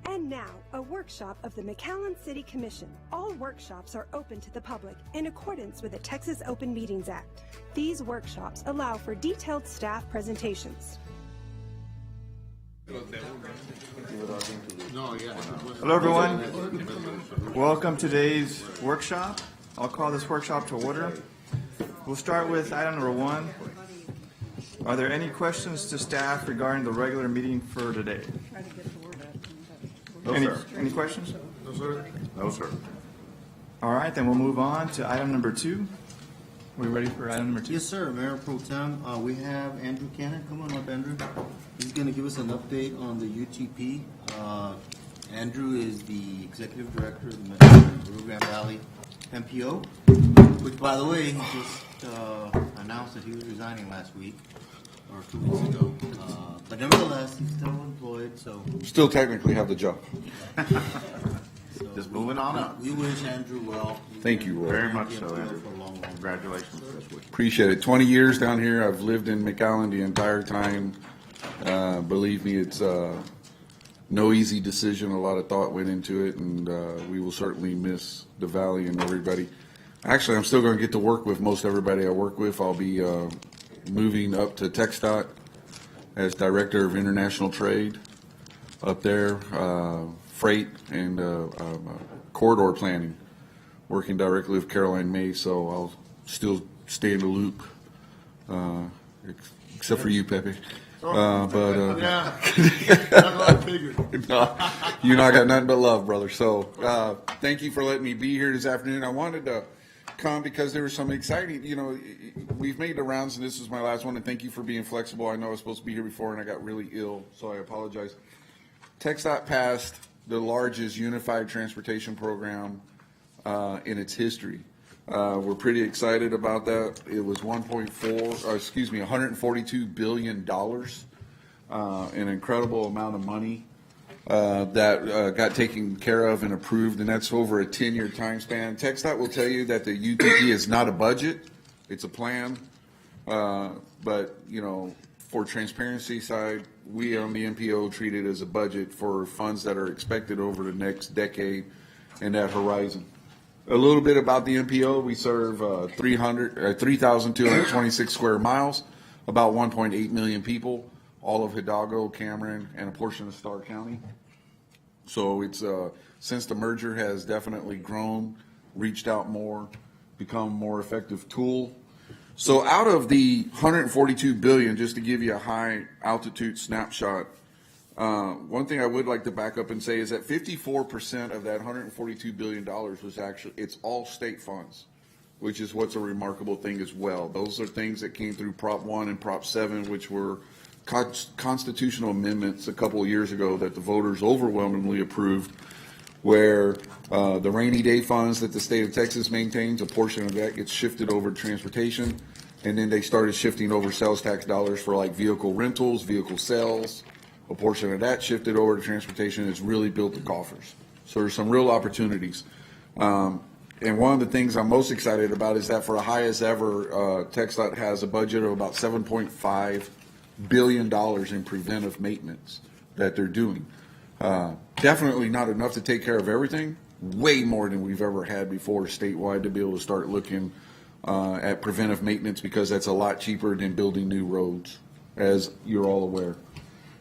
And now, a workshop of the McAllen City Commission. All workshops are open to the public in accordance with the Texas Open Meetings Act. These workshops allow for detailed staff presentations. Hello everyone, welcome to today's workshop. I'll call this workshop to order. We'll start with item number 1. Are there any questions to staff regarding the regular meeting for today? No, sir. Any questions? No, sir. No, sir. All right, then we'll move on to item number 2. We ready for item number 2? Yes, sir. Mayor Pro Tem, we have Andrew Cannon. Come on up, Andrew. He's going to give us an update on the UTP. Andrew is the Executive Director of the Metro Rio Grande Valley MPO, which, by the way, he just announced that he was resigning last week, or 2 weeks ago. But nevertheless, he's still employed, so... Still technically have the job. Just moving on up. We wish Andrew well. Thank you, Roy. Very much so, for a Andrew. long time. Congratulations this week. Appreciate it. 20 years down here. I've lived in McAllen the entire time. Believe me, it's no easy decision. A lot of thought went into it, and we will certainly miss the Valley and everybody. Actually, I'm still going to get to work with most everybody I work with. I'll be moving up to TxDOT as Director of International Trade up there, freight and corridor planning, working directly with Caroline May, so I'll still stay in the loop, except for you, Pepe. Yeah, that's what I figured. No, you and I got nothing but love, brother. So thank you for letting me be here this afternoon. I wanted to come because there was some exciting, we've made the rounds and this is my last one, and thank you for being flexible. I know I was supposed to be here before and I got really ill, so I apologize. TxDOT passed the largest unified transportation program in its history. We're pretty excited about that. It was $142 billion, an incredible amount of money that got taken care of and approved, and that's over a 10-year time span. TxDOT will tell you that the UTP is not a budget, it's a plan, but, for transparency side, we on the MPO treat it as a budget for funds that are expected over the next decade and that horizon. A little bit about the MPO. We serve 3,226 square miles, about 1.8 million people, all of Hidalgo, Cameron, and a portion of Starr County. So it's since the merger has definitely grown, reached out more, become a more effective tool. So out of the $142 billion, just to give you a high altitude snapshot, one thing I would like to back up and say is that 54% of that $142 billion was actually, it's all state funds, which is what's a remarkable thing as well. Those are things that came through Prop 1 and Prop 7, which were constitutional amendments a couple of years ago that the voters overwhelmingly approved, where the rainy day funds that the state of Texas maintains, a portion of that gets shifted over to transportation, and then they started shifting over sales tax dollars for like vehicle rentals, vehicle sales. A portion of that shifted over to transportation has really built the coffers. So there's some real opportunities. And one of the things I'm most excited about is that for the highest ever, TxDOT has a budget of about $7.5 billion in preventive maintenance that they're doing. Definitely not enough to take care of everything, way more than we've ever had before statewide to be able to start looking at preventive maintenance, because that's a lot cheaper than building new roads, as you're all aware.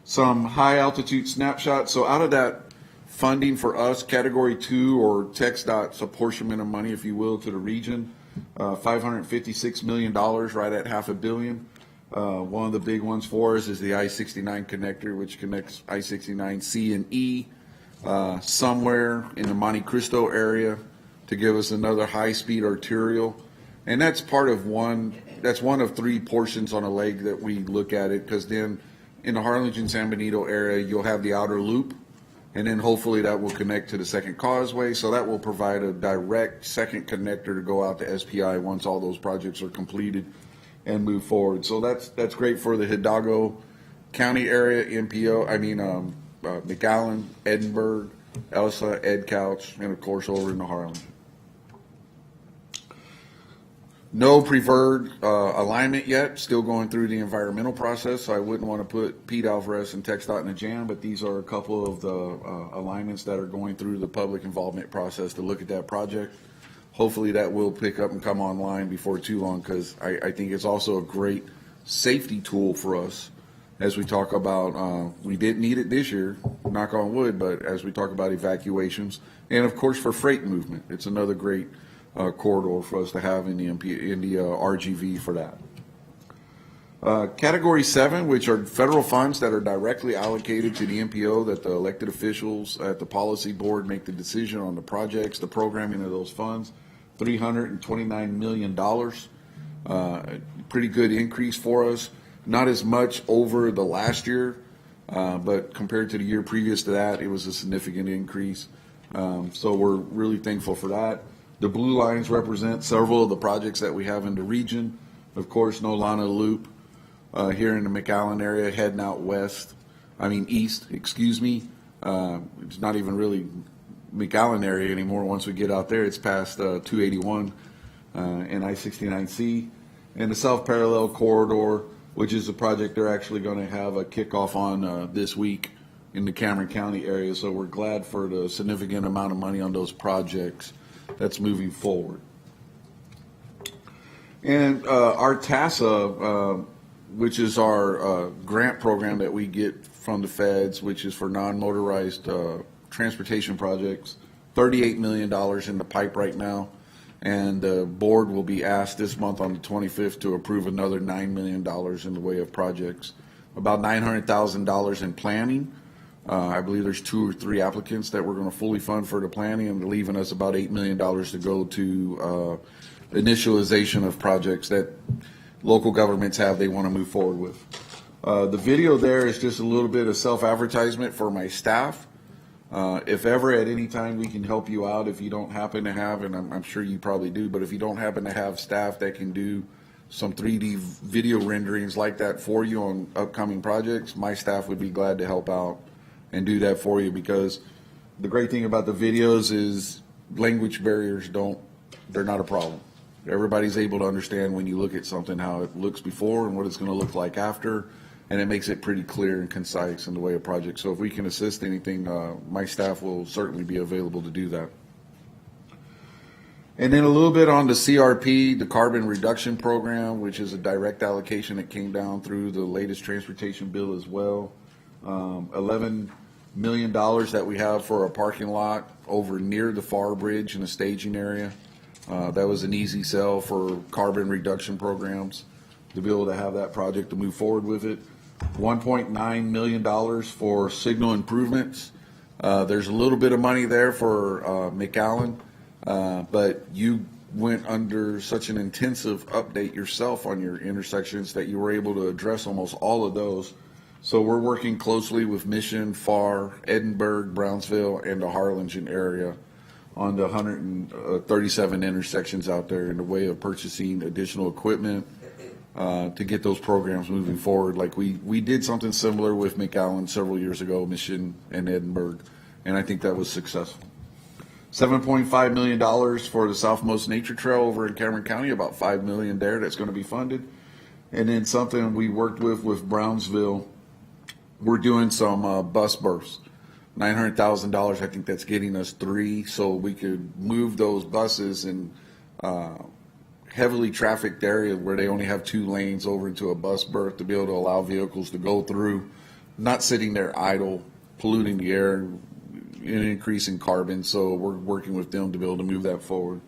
Some high altitude snapshots. So out of that funding for us, Category 2 or TxDOT's apportionment of money, if you will, to the region, $556 million, right at $500 million. One of the big ones for us is the I-69 connector, which connects I-69 C and E somewhere in the Monte Cristo area to give us another high-speed arterial. And that's part of that's one of 3 portions on a leg that we look at it, because then in the Harlingen-San Benito area, you'll have the outer loop, and then hopefully that will connect to the second causeway, so that will provide a direct second connector to go out to SPI once all those projects are completed and move forward. So that's great for the Hidalgo County area, McAllen, Edinburgh, Elsa, Ed Couch, and of course over in the Harlingen. No preferred alignment yet, still going through the environmental process, so I wouldn't want to put Pete Alvarez and TxDOT in a jam, but these are a couple of the alignments that are going through the public involvement process to look at that project. Hopefully that will pick up and come online before too long, because I think it's also a great safety tool for us as we talk about, we didn't need it this year, knock on wood, but as we talk about evacuations, and of course for freight movement, it's another great corridor for us to have in the RGV for that. Category 7, which are federal funds that are directly allocated to the MPO, that the elected officials at the policy board make the decision on the projects, the programming of those funds, $329 million. Pretty good increase for us. Not as much over the last year, but compared to the year previous to that, it was a significant increase. So we're really thankful for that. The blue lines represent several of the projects that we have in the region. Of course, Nolana Loop here in the McAllen area, heading out east, excuse me. It's not even really McAllen area anymore. Once we get out there, it's past 281 and I-69C. And the South Parallel Corridor, which is a project they're actually going to have a kickoff on this week in the Cameron County area. So we're glad for the significant amount of money on those projects that's moving forward. And our TASA, which is our grant program that we get from the feds, which is for non-motorized transportation projects, $38 million in the pipe right now. And the board will be asked this month on the 25th to approve another $9 million in the way of projects. About $900,000 in planning. I believe there's 2 or 3 applicants that we're going to fully fund for the planning, and leaving us about $8 million to go to initialization of projects that local governments have they want to move forward with. The video there is just a little bit of self-advertisement for my staff. If ever at any time we can help you out, if you don't happen to have, and I'm sure you probably do, but if you don't happen to have staff that can do some 3D video renderings like that for you on upcoming projects, my staff would be glad to help out and do that for you, because the great thing about the videos is language barriers they're not a problem. Everybody's able to understand when you look at something how it looks before and what it's going to look like after, and it makes it pretty clear and concise in the way of projects. So if we can assist anything, my staff will certainly be available to do that. And then a little bit on the CRP, the carbon reduction program, which is a direct allocation that came down through the latest transportation bill as well. $11 million that we have for a parking lot over near the FAR Bridge in the staging area. That was an easy sell for carbon reduction programs to be able to have that project to move forward with it. $1.9 million for signal improvements. There's a little bit of money there for McAllen, but you went under such an intensive update yourself on your intersections that you were able to address almost all of those. So we're working closely with Mission, FAR, Edinburgh, Brownsville, and the Harlingen area on the 137 intersections out there in the way of purchasing additional equipment to get those programs moving forward. Like we did something similar with McAllen several years ago, Mission and Edinburgh, and I think that was successful. $7.5 million for the Southmost Nature Trail over in Cameron County, about $5 million there that's going to be funded. And then something we worked with Brownsville, we're doing some bus berths. $900,000, I think that's getting us 3, so we could move those buses in heavily trafficked area where they only have 2 lanes over into a bus berth to be able to allow vehicles to go through, not sitting there idle, polluting the air, and increasing carbon. So we're working with them to be able to move that forward.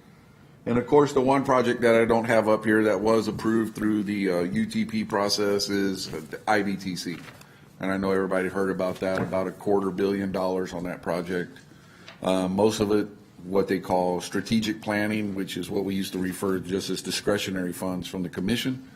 And of course, the one project that I don't have up here that was approved through the UTP process is the IBTC. And I know everybody heard about that, about $250 million on that project. Most of it, what they call strategic planning, which is what we used to refer to just as discretionary funds from the commission.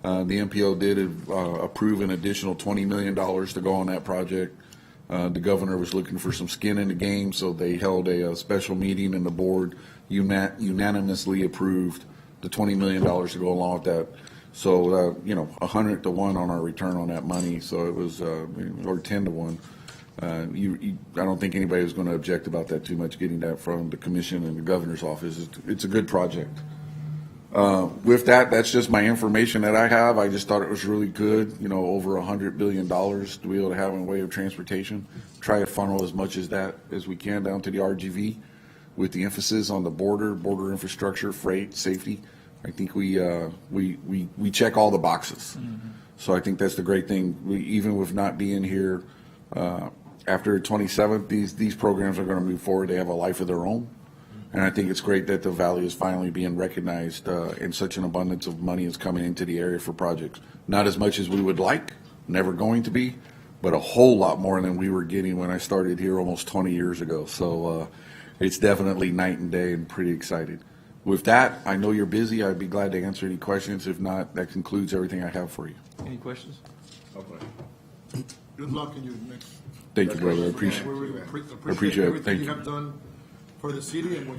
The MPO did approve an additional $20 million to go on that project. The governor was looking for some skin in the game, so they held a special meeting, and the board unanimously approved the $20 million to go along with that. So, 100 to 1 on our return on that money. So it was, or 10 to 1. I don't think anybody was going to object about that too much, getting that from the commission and the governor's office. It's a good project. With that, that's just my information that I have. I just thought it was really good, you know, over $100 billion to be able to have in way of transportation. Try to funnel as much as that as we can down to the RGV with the emphasis on the border infrastructure, freight, safety. I think we check all the boxes. Mm-hmm. So I think that's the great thing. Even with not being here after 27th, these programs are going to move forward. They have a life of their own. And I think it's great that the Valley is finally being recognized and such an abundance of money is coming into the area for projects. Not as much as we would like, never going to be, but a whole lot more than we were getting when I started here almost 20 years ago. So it's definitely night and day and pretty excited. With that, I know you're busy. I'd be glad to answer any questions. If not, that concludes everything I have for you. Any questions? Good luck in your next. Thank you, brother. I appreciate it. Everything Thank you you. have done for the city and what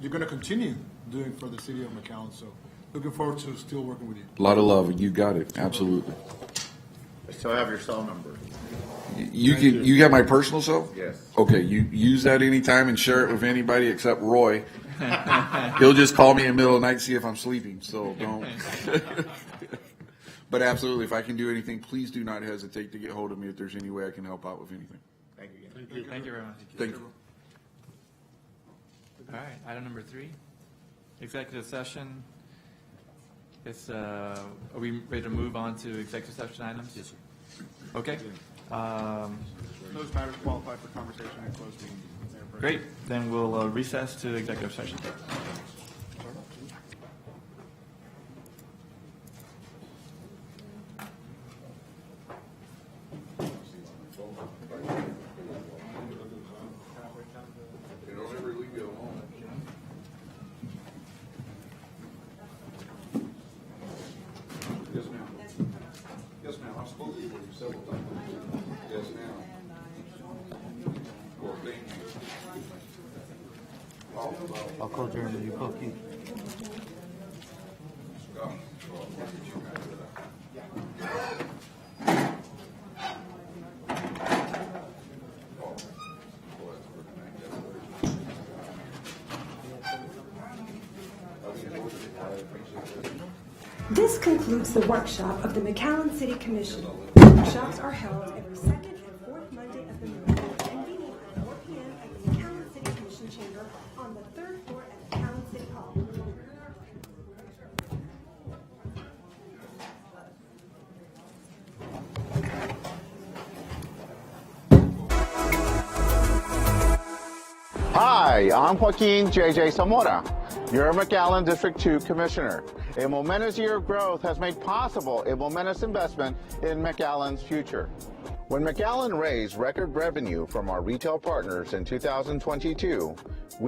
you're gonna continue doing for the city of McAllen. So looking forward to still working with you. A lot of love. You got it. Absolutely. I still have your cell number. You got my personal cell? Yes. Okay, you use that anytime and share it with anybody except Roy. He'll just call me in the middle of the night, see if I'm sleeping, so don't. But absolutely, if I can do anything, please do not hesitate to get hold of me if there's any way I can help out with anything. Thank you again. Thank you very much. Thank you. All right, item number 3, executive session. Are we ready to move on to executive session items? Yes, sir. Okay. Those matters qualify for conversation in closed meeting. Great, then we'll recess to executive session. Yes, ma'am. I've spoken with you several times. Yes, ma'am. Well, thank you. I'll call Jeremy, you call Keith. This concludes the workshop of the McAllen City Commission. Workshops are held every second and fourth Monday of the month, convening at 4 p.m. at the McAllen City Commission chamber on the 3rd floor at McAllen City Hall. Hi, I'm Joaquin J.J. Zamora, your McAllen District 2 Commissioner. A momentous year of growth has made possible a momentous investment in McAllen's future. When McAllen raised record revenue from our retail partners in 2022, we